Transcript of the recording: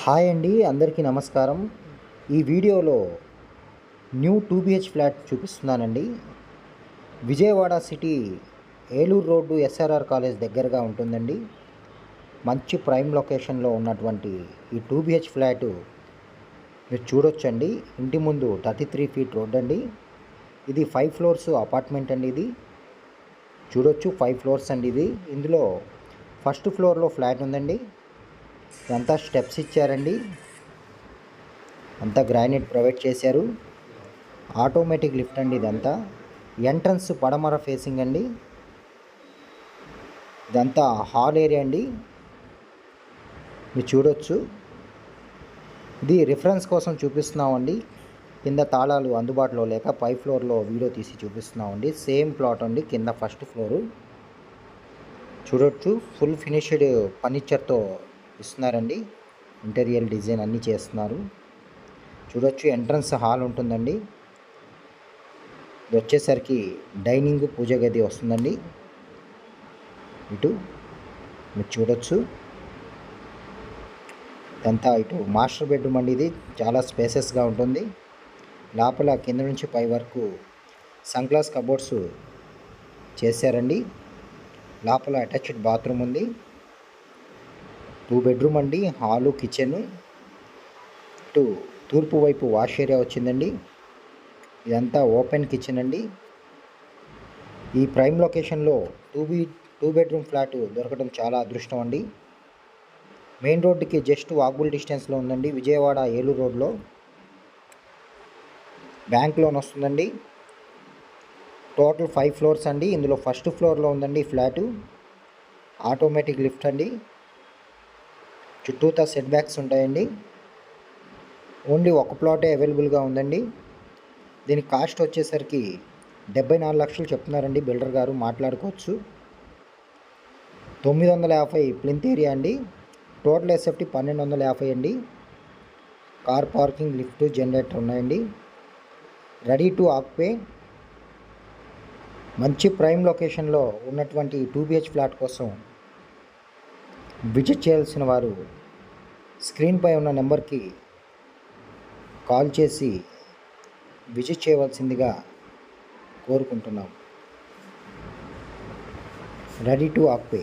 Hi అండి, అందరికీ నమస్కారం. ఈ వీడియోలో న్యూ 2 BH ఫ్లాట్ చూపిస్తున్నానండి. Vijayawada city Eluru road SRR college దగ్గరగా ఉంటుందండి. మంచి ప్రైమ్ లొకేషన్లో ఉన్నటువంటి ఈ 2 BH ఫ్లాటు మీరు చూడొచ్చండి. ఇంటి ముందు 33 ఫీట్ రోడ్ అండి. ఇది 5 ఫ్లోర్స్ అపార్ట్మెంట్ అండి. ఇది చూడొచ్చు, 5 ఫ్లోర్స్ అండి. ఇందులో ఫస్ట్ ఫ్లోర్లో ఫ్లాట్ ఉందండి. ఇదంతా స్టెప్స్ ఇచ్చారండి, అంతా గ్రానైట్ ప్రొవైడ్ చేశారు. ఆటోమేటిక్ లిఫ్ట్ అండి. ఇదంతా ఎంట్రన్స్ పడమర ఫేసింగ్ అండి. ఇదంతా హాల్ ఏరియా అండి, మీరు చూడొచ్చు. ఇది రిఫరెన్స్ కోసం చూపిస్తున్నామండి. కింద తాళాలు అందుబాటులో లేక పై ఫ్లోర్లో వీడియో తీసి చూపిస్తున్నామండి. సేమ్ ప్లాట్ అండి. కింద ఫస్ట్ ఫ్లోరు చూడొచ్చు. ఫుల్ ఫినిష్డ్ ఫర్నిచర్తో ఇస్తున్నారండి. ఇంటీరియర్ డిజైన్ అన్నీ చేస్తున్నారు. చూడొచ్చు, ఎంట్రన్స్ హాల్ ఉంటుందండి. ఇది వచ్చేసరికి డైనింగ్ పూజ గది వస్తుందండి. ఇటు మీరు చూడొచ్చు, ఇదంతా ఇటు మాస్టర్ బెడ్రూమ్ అండి. ఇది చాలా స్పేసెస్గా ఉంటుంది. లోపల కింద నుంచి పై వరకు సన్ గ్లాస్ కబోర్డ్స్ చేశారండి. లోపల అటాచ్డ్ బాత్రూమ్ ఉంది. 2 బెడ్రూమ్ అండి. Hall, kitchen. ఇటు తూర్పు వైపు వాష్ ఏరియా వచ్చిందండి. ఇదంతా ఓపెన్ కిచెన్ అండి. ఈ ప్రైమ్ లొకేషన్లో 2 బెడ్రూమ్ ఫ్లాట్ దొరకడం చాలా అదృష్టం అండి. మెయిన్ రోడ్డుకి జస్ట్ వాకబుల్ డిస్టెన్స్లో ఉందండి. విజయవాడ ఏలూరు రోడ్లో బ్యాంక్ లోన్ వస్తుందండి. టోటల్ 5 ఫ్లోర్స్ అండి. ఇందులో ఫస్ట్ ఫ్లోర్లో ఉందండి ఫ్లాటు. ఆటోమేటిక్ లిఫ్ట్ అండి. చుట్టూతా సెట్ బ్యాక్స్ ఉంటాయండి. ఓన్లీ ఒక ప్లాటే అవైలబుల్గా ఉందండి. దీని కాస్ట్ వచ్చేసరికి 74 లక్షలు చెప్తున్నారండి బిల్డర్ గారు. మాట్లాడుకోవచ్చు. 950 ప్లింత్ ఏరియా అండి. టోటల్ ఎస్ఎఫ్టీ 1250 అండి. కార్ పార్కింగ్, లిఫ్ట్, జనరేటర్ ఉన్నాయండి. Ready to occupy. మంచి ప్రైమ్ లొకేషన్లో ఉన్నటువంటి 2 BH ఫ్లాట్ కోసం విజిట్ చేయాల్సిన వారు స్క్రీన్పై ఉన్న నెంబర్కి కాల్ చేసి విజిట్ చేయవలసిందిగా కోరుకుంటున్నాం. Ready to occupy.